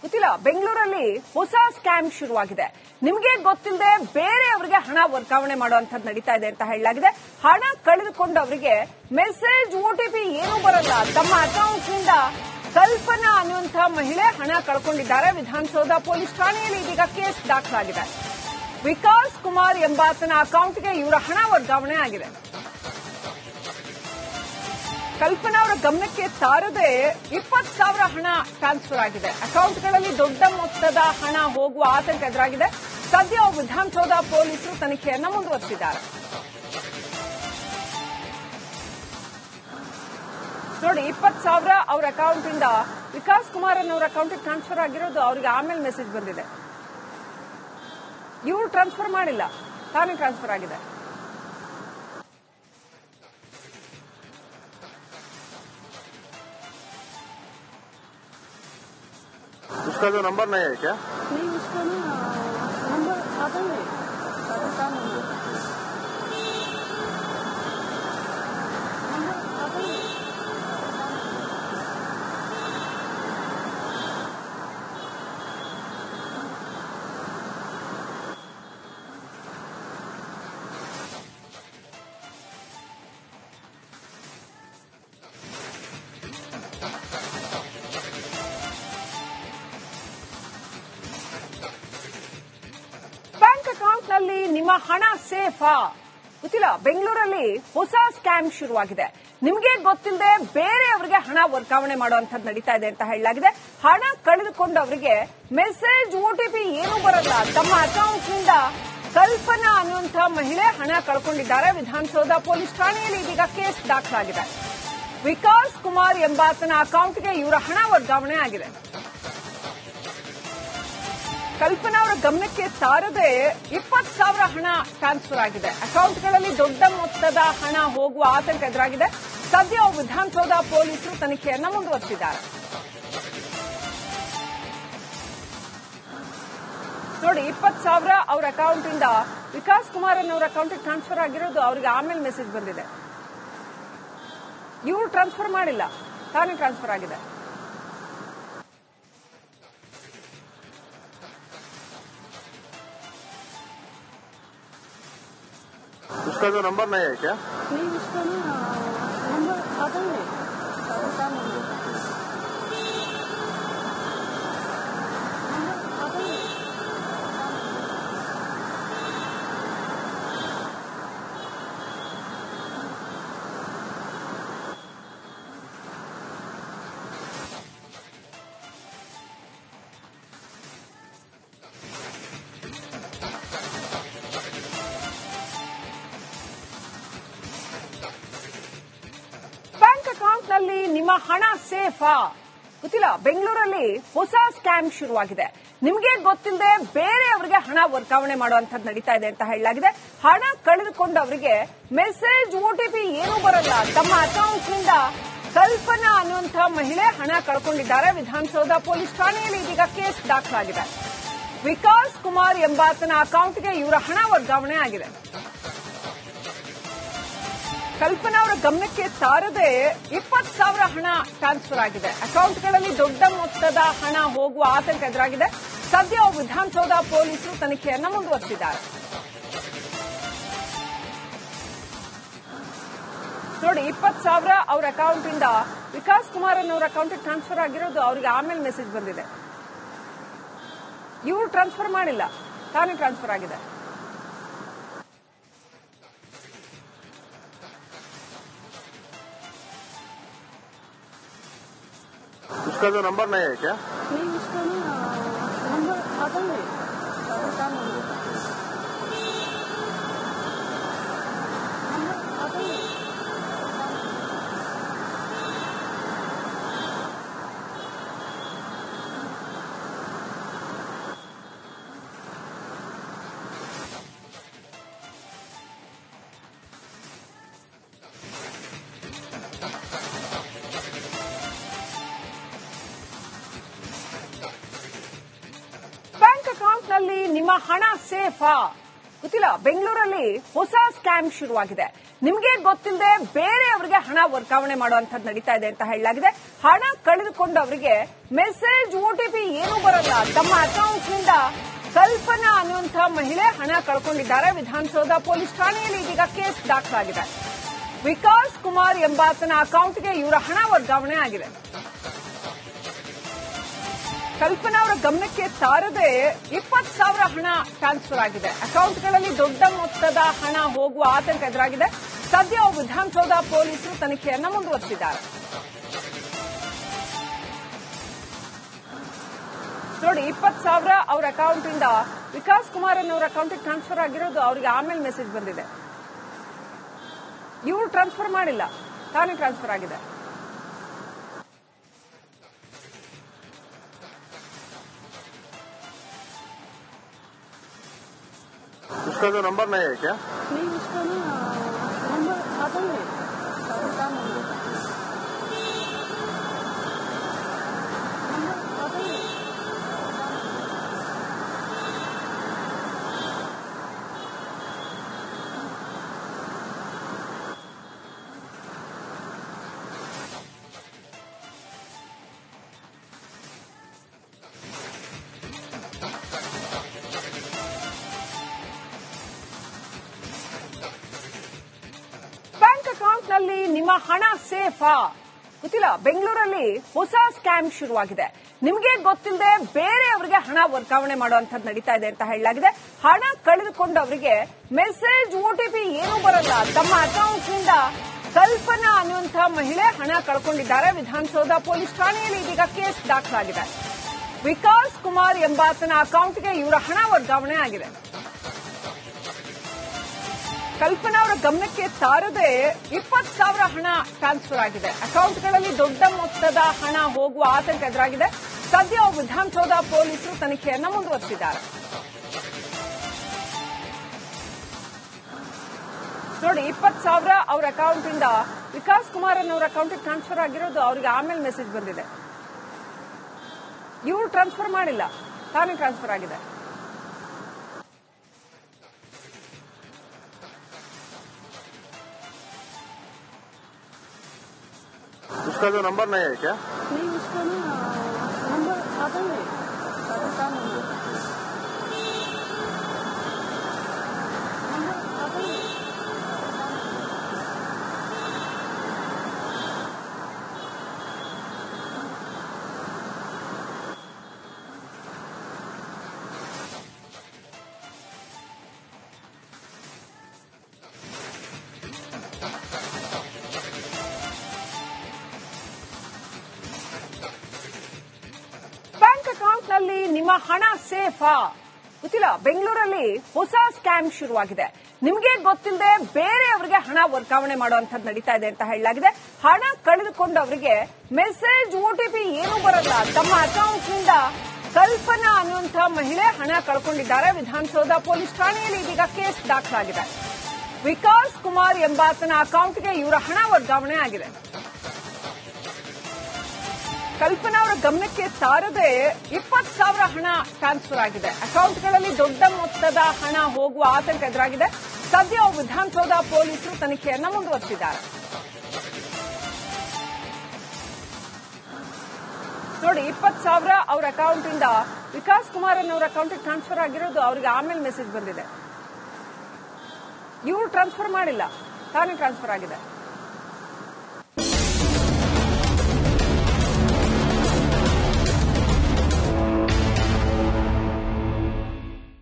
ಗೊತ್ತಿಲ್ಲ, ಬೆಂಗಳೂರಲ್ಲಿ ಹೊಸ ಸ್ಕ್ಯಾಮ್ ಶುರುವಾಗಿದೆ. ನಿಮಗೆ ಗೊತ್ತಿಲ್ಲದೆ ಬೇರೆಯವರಿಗೆ ಹಣ ವರ್ಗಾವಣೆ ಮಾಡುವಂತದ್ದು ನಡೀತಾ ಇದೆ ಅಂತ ಹೇಳಲಾಗಿದೆ. ಹಣ ಕಳೆದುಕೊಂಡವರಿಗೆ ಮೆಸೇಜ್, OTP ಏನೂ ಬರಲ್ಲ. ತಮ್ಮ ಅಕೌಂಟ್ನಿಂದ ಕಲ್ಪನಾ ಅನ್ನುವಂತಹ ಮಹಿಳೆ ಹಣ ಕಳ್ಕೊಂಡಿದ್ದಾರೆ. ವಿಧಾನಸೌಧ ಪೊಲೀಸ್ ಠಾಣೆಯಲ್ಲಿ ಇದೀಗ ಕೇಸ್ ದಾಖಲಾಗಿದೆ. ವಿಕಾಸ್ ಕುಮಾರ್ ಎಂಬಾತನ ಅಕೌಂಟ್ಗೆ ಇವರ ಹಣ ವರ್ಗಾವಣೆ ಆಗಿದೆ. ಕಲ್ಪನಾ ಅವರ ಗಮನಕ್ಕೆ ತಾರದೆ 20,000 ಹಣ ಟ್ರಾನ್ಸ್ಫರ್ ಆಗಿದೆ. ಅಕೌಂಟ್ಗಳಲ್ಲಿ ದೊಡ್ಡ ಮೊತ್ತದ ಹಣ ಹೋಗುವ ಆತಂಕ ಎದುರಾಗಿದೆ. ಸದ್ಯ ವಿಧಾನಸೌಧ ಪೊಲೀಸರು ತನಿಖೆಯನ್ನು ಮುಂದುವರೆಸಿದ್ದಾರೆ. ನೋಡಿ, 20,000 ಅವರ ಅಕೌಂಟ್ ಇಂದ ವಿಕಾಸ್ ಕುಮಾರ್ ಅವರ ಅಕೌಂಟ್ಗೆ ಟ್ರಾನ್ಸ್ಫರ್ ಆಗಿರೋದು. ಅವರಿಗೆ ಆಮೇಲೆ ಮೆಸೇಜ್ ಬಂದಿದೆ. ಇವರು ಟ್ರಾನ್ಸ್ಫರ್ ಮಾಡಿಲ್ಲ, ತಾನೇ ಟ್ರಾನ್ಸ್ಫರ್ ಆಗಿದೆ. उसका जो नंबर नहीं है क्या? नहीं, उसका ना नंबर आता है, आता नंबर आता है। ನಲ್ಲಿ ನಿಮ್ಮ ಹಣ ಸೇಫಾ? ಗೊತ್ತಿಲ್ಲ, ಬೆಂಗಳೂರಲ್ಲಿ ಹೊಸ ಸ್ಕ್ಯಾಮ್ ಶುರುವಾಗಿದೆ. ನಿಮಗೆ ಗೊತ್ತಿಲ್ಲದೆ ಬೇರೆಯವರಿಗೆ ಹಣ ವರ್ಗಾವಣೆ ಮಾಡುವಂತದ್ದು ನಡೀತಾ ಇದೆ ಅಂತ ಹೇಳಲಾಗಿದೆ. ಹಣ ಕಳೆದುಕೊಂಡವರಿಗೆ ಮೆಸೇಜ್, OTP ಏನೂ ಬರಲ್ಲ. ತಮ್ಮ ಅಕೌಂಟ್ನಿಂದ ಕಲ್ಪನಾ ಅನ್ನುವಂತಹ ಮಹಿಳೆ ಹಣ ಕಳ್ಕೊಂಡಿದ್ದಾರೆ. ವಿಧಾನಸೌಧ ಪೊಲೀಸ್ ಠಾಣೆಯಲ್ಲಿ ಇದೀಗ ಕೇಸ್ ದಾಖಲಾಗಿದೆ. ವಿಕಾಸ್ ಕುಮಾರ್ ಎಂಬಾತನ ಅಕೌಂಟ್ಗೆ ಇವರ ಹಣ ವರ್ಗಾವಣೆ ಆಗಿದೆ. ಕಲ್ಪನಾ ಅವರ ಗಮನಕ್ಕೆ ತಾರದೆ 20,000 ಹಣ ಟ್ರಾನ್ಸ್ಫರ್ ಆಗಿದೆ. ಅಕೌಂಟ್ಗಳಲ್ಲಿ ದೊಡ್ಡ ಮೊತ್ತದ ಹಣ ಹೋಗುವ ಆತಂಕ ಎದುರಾಗಿದೆ. ಸದ್ಯ ವಿಧಾನಸೌಧ ಪೊಲೀಸರು ತನಿಖೆಯನ್ನು ಮುಂದುವರೆಸಿದ್ದಾರೆ. ನೋಡಿ, 20,000 ಅವರ ಅಕೌಂಟ್ ಇಂದ ವಿಕಾಸ್ ಕುಮಾರ್ ಅವರ ಅಕೌಂಟ್ಗೆ ಟ್ರಾನ್ಸ್ಫರ್ ಆಗಿರೋದು. ಅವರಿಗೆ ಆಮೇಲೆ ಮೆಸೇಜ್ ಬಂದಿದೆ. ಇವರು ಟ್ರಾನ್ಸ್ಫರ್ ಮಾಡಿಲ್ಲ, ತಾನೇ ಟ್ರಾನ್ಸ್ಫರ್ ಆಗಿದೆ. उसका जो नंबर नहीं है क्या? नहीं, उसका ना नंबर आता है, आता नंबर आता है। ನಲ್ಲಿ ನಿಮ್ಮ ಹಣ ಸೇಫಾ? ಗೊತ್ತಿಲ್ಲ, ಬೆಂಗಳೂರಲ್ಲಿ ಹೊಸ ಸ್ಕ್ಯಾಮ್ ಶುರುವಾಗಿದೆ. ನಿಮಗೆ ಗೊತ್ತಿಲ್ಲದೆ ಬೇರೆಯವರಿಗೆ ಹಣ ವರ್ಗಾವಣೆ ಮಾಡುವಂತದ್ದು ನಡೀತಾ ಇದೆ ಅಂತ ಹೇಳಲಾಗಿದೆ. ಹಣ ಕಳೆದುಕೊಂಡವರಿಗೆ ಮೆಸೇಜ್, OTP ಏನೂ ಬರಲ್ಲ. ತಮ್ಮ ಅಕೌಂಟ್ನಿಂದ ಕಲ್ಪನಾ ಅನ್ನುವಂತಹ ಮಹಿಳೆ ಹಣ ಕಳ್ಕೊಂಡಿದ್ದಾರೆ. ವಿಧಾನಸೌಧ ಪೊಲೀಸ್ ಠಾಣೆಯಲ್ಲಿ ಇದೀಗ ಕೇಸ್ ದಾಖಲಾಗಿದೆ. ವಿಕಾಸ್ ಕುಮಾರ್ ಎಂಬಾತನ ಅಕೌಂಟ್ಗೆ ಇವರ ಹಣ ವರ್ಗಾವಣೆ ಆಗಿದೆ. ಕಲ್ಪನಾ ಅವರ ಗಮನಕ್ಕೆ ತಾರದೆ 20,000 ಹಣ ಟ್ರಾನ್ಸ್ಫರ್ ಆಗಿದೆ. ಅಕೌಂಟ್ಗಳಲ್ಲಿ ದೊಡ್ಡ ಮೊತ್ತದ ಹಣ ಹೋಗುವ ಆತಂಕ ಎದುರಾಗಿದೆ. ಸದ್ಯ ವಿಧಾನಸೌಧ ಪೊಲೀಸರು ತನಿಖೆಯನ್ನು ಮುಂದುವರೆಸಿದ್ದಾರೆ. ನೋಡಿ, 20,000 ಅವರ ಅಕೌಂಟ್ ಇಂದ ವಿಕಾಸ್ ಕುಮಾರ್ ಅವರ ಅಕೌಂಟ್ಗೆ ಟ್ರಾನ್ಸ್ಫರ್ ಆಗಿರೋದು. ಅವರಿಗೆ ಆಮೇಲೆ ಮೆಸೇಜ್ ಬಂದಿದೆ. ಇವರು ಟ್ರಾನ್ಸ್ಫರ್ ಮಾಡಿಲ್ಲ, ತಾನೇ ಟ್ರಾನ್ಸ್ಫರ್ ಆಗಿದೆ. उसका जो नंबर नहीं है क्या? नहीं, उसका ना नंबर आता है, आता नंबर आता है। ನಲ್ಲಿ ನಿಮ್ಮ ಹಣ ಸೇಫಾ? ಗೊತ್ತಿಲ್ಲ, ಬೆಂಗಳೂರಲ್ಲಿ ಹೊಸ ಸ್ಕ್ಯಾಮ್ ಶುರುವಾಗಿದೆ. ನಿಮಗೆ ಗೊತ್ತಿಲ್ಲದೆ ಬೇರೆಯವರಿಗೆ ಹಣ ವರ್ಗಾವಣೆ ಮಾಡುವಂತದ್ದು ನಡೀತಾ ಇದೆ ಅಂತ ಹೇಳಲಾಗಿದೆ. ಹಣ ಕಳೆದುಕೊಂಡವರಿಗೆ ಮೆಸೇಜ್, OTP ಏನೂ ಬರಲ್ಲ. ಬರಲ್ಲ. ತಮ್ಮ ಅಕೌಂಟ್ನಿಂದ ಕಲ್ಪನಾ ಅನ್ನುವಂಥ ಮಹಿಳೆ ಹಣ ಕಳ್ಕೊಂಡಿದ್ದಾರೆ. ವಿಧಾನಸೌಧ ಪೊಲೀಸ್ ಠಾಣೆಯಲ್ಲಿ ಇದೀಗ ಕೇಸ್ ದಾಖಲಾಗಿದೆ. ವಿಕಾಸ್ ಕುಮಾರ್ ಎಂಬಾತನ ಅಕೌಂಟ್ಗೆ ಇವರ ಹಣ ವರ್ಗಾವಣೆ ಆಗಿದೆ. ಕಲ್ಪನಾ ಅವರ ಗಮನಕ್ಕೆ ತಾರದೆ 20,000 ಹಣ ಟ್ರಾನ್ಸ್ಫರ್ ಆಗಿದೆ. ಅಕೌಂಟ್ಗಳಲ್ಲಿ ದೊಡ್ಡ ಮೊತ್ತದ ಹಣ ಹೋಗುವ ಆತಂಕ ಎದುರಾಗಿದೆ. ಸದ್ಯ ವಿಧಾನಸೌಧ ಪೊಲೀಸರು ತನಿಖೆಯನ್ನ ಮುಂದುವರೆಸಿದ್ದಾರೆ. ನೋಡಿ, 20,000 ಅವರ ಅಕೌಂಟ್ ಇಂದ ವಿಕಾಸ್ ಕುಮಾರ್ ಅನ್ನೋರ ಅಕೌಂಟ್ಗೆ ಟ್ರಾನ್ಸ್ಫರ್ ಆಗಿರೋದು ಅವರಿಗೆ ಆಮೇಲೆ ಮೆಸೇಜ್ ಬಂದಿದೆ. ಇವರು ಟ್ರಾನ್ಸ್ಫರ್ ಮಾಡಿಲ್ಲ, ತಾನೇ ಟ್ರಾನ್ಸ್ಫರ್ ಆಗಿದೆ. उसका जो नंबर नहीं है क्या? नहीं, उसका ना नंबर आता है, उसका नंबर आता है. ನಲ್ಲಿ ನಿಮ್ಮ ಹಣ ಸೇಫಾ? ಗೊತ್ತಿಲ್ಲ. ಬೆಂಗಳೂರಲ್ಲಿ ಹೊಸ ಸ್ಕ್ಯಾಮ್ ಶುರುವಾಗಿದೆ. ನಿಮಗೆ ಗೊತ್ತಿಲ್ಲದೆ ಬೇರೆಯವರಿಗೆ ಹಣ ವರ್ಗಾವಣೆ ಮಾಡುವಂತದ್ದು ನಡೀತಾ ಇದೆ ಅಂತ ಹೇಳಲಾಗಿದೆ. ಹಣ ಕಳೆದುಕೊಂಡವರಿಗೆ ಮೆಸೇಜ್, OTP ಏನೂ ಬರಲ್ಲ. ತಮ್ಮ ಅಕೌಂಟ್ನಿಂದ ಕಲ್ಪನಾ ಅನ್ನುವಂಥ ಮಹಿಳೆ ಹಣ ಕಳ್ಕೊಂಡಿದ್ದಾರೆ. ವಿಧಾನಸೌಧ ಪೊಲೀಸ್ ಠಾಣೆಯಲ್ಲಿ ಇದೀಗ ಕೇಸ್ ದಾಖಲಾಗಿದೆ. ವಿಕಾಸ್ ಕುಮಾರ್ ಎಂಬಾತನ ಅಕೌಂಟ್ಗೆ ಇವರ ಹಣ ವರ್ಗಾವಣೆ ಆಗಿದೆ. ಕಲ್ಪನಾ ಅವರ ಗಮನಕ್ಕೆ ತಾರದೆ 20,000 ಹಣ ಟ್ರಾನ್ಸ್ಫರ್ ಆಗಿದೆ. ಅಕೌಂಟ್ಗಳಲ್ಲಿ ದೊಡ್ಡ ಮೊತ್ತದ ಹಣ ಹೋಗುವ ಆತಂಕ ಎದುರಾಗಿದೆ. ಸದ್ಯ ವಿಧಾನಸೌಧ ಪೊಲೀಸರು ತನಿಖೆಯನ್ನ ಮುಂದುವರೆಸಿದ್ದಾರೆ. ನೋಡಿ, 20,000 ಅವರ ಅಕೌಂಟ್ ಇಂದ ವಿಕಾಸ್ ಕುಮಾರ್ ಅನ್ನೋರ ಅಕೌಂಟ್ಗೆ ಟ್ರಾನ್ಸ್ಫರ್ ಆಗಿರೋದು ಅವರಿಗೆ ಆಮೇಲೆ ಮೆಸೇಜ್ ಬಂದಿದೆ. ಇವರು ಟ್ರಾನ್ಸ್ಫರ್ ಮಾಡಿಲ್ಲ, ತಾನೇ ಟ್ರಾನ್ಸ್ಫರ್ ಆಗಿದೆ. उसका जो नंबर नहीं है क्या? नहीं, उसका ना नंबर आता है, उसका नंबर आता है. ನಲ್ಲಿ ನಿಮ್ಮ ಹಣ ಸೇಫಾ? ಗೊತ್ತಿಲ್ಲ. ಬೆಂಗಳೂರಲ್ಲಿ ಹೊಸ ಸ್ಕ್ಯಾಮ್ ಶುರುವಾಗಿದೆ. ನಿಮಗೆ ಗೊತ್ತಿಲ್ಲದೆ ಬೇರೆಯವರಿಗೆ ಹಣ ವರ್ಗಾವಣೆ ಮಾಡುವಂತದ್ದು ನಡೀತಾ ಇದೆ ಅಂತ ಹೇಳಲಾಗಿದೆ. ಹಣ ಕಳೆದುಕೊಂಡವರಿಗೆ ಮೆಸೇಜ್, OTP ಏನೂ ಬರಲ್ಲ. ತಮ್ಮ ಅಕೌಂಟ್ನಿಂದ ಕಲ್ಪನಾ ಅನ್ನುವಂಥ ಮಹಿಳೆ ಹಣ ಕಳ್ಕೊಂಡಿದ್ದಾರೆ. ವಿಧಾನಸೌಧ ಪೊಲೀಸ್ ಠಾಣೆಯಲ್ಲಿ ಇದೀಗ ಕೇಸ್ ದಾಖಲಾಗಿದೆ. ವಿಕಾಸ್ ಕುಮಾರ್ ಎಂಬಾತನ ಅಕೌಂಟ್ಗೆ ಇವರ ಹಣ ವರ್ಗಾವಣೆ ಆಗಿದೆ. ಕಲ್ಪನಾ ಅವರ ಗಮನಕ್ಕೆ ತಾರದೆ 20,000 ಹಣ ಟ್ರಾನ್ಸ್ಫರ್ ಆಗಿದೆ. ಅಕೌಂಟ್ಗಳಲ್ಲಿ ದೊಡ್ಡ ಮೊತ್ತದ ಹಣ ಹೋಗುವ ಆತಂಕ ಎದುರಾಗಿದೆ. ಸದ್ಯ ವಿಧಾನಸೌಧ ಪೊಲೀಸರು ತನಿಖೆಯನ್ನ ಮುಂದುವರೆಸಿದ್ದಾರೆ. ನೋಡಿ, 20,000 ಅವರ ಅಕೌಂಟ್ ಇಂದ ವಿಕಾಸ್ ಕುಮಾರ್ ಅನ್ನೋರ ಅಕೌಂಟ್ಗೆ ಟ್ರಾನ್ಸ್ಫರ್ ಆಗಿರೋದು ಅವರಿಗೆ ಆಮೇಲೆ ಮೆಸೇಜ್ ಬಂದಿದೆ. ಇವರು ಟ್ರಾನ್ಸ್ಫರ್ ಮಾಡಿಲ್ಲ, ತಾನೇ ಟ್ರಾನ್ಸ್ಫರ್ ಆಗಿದೆ.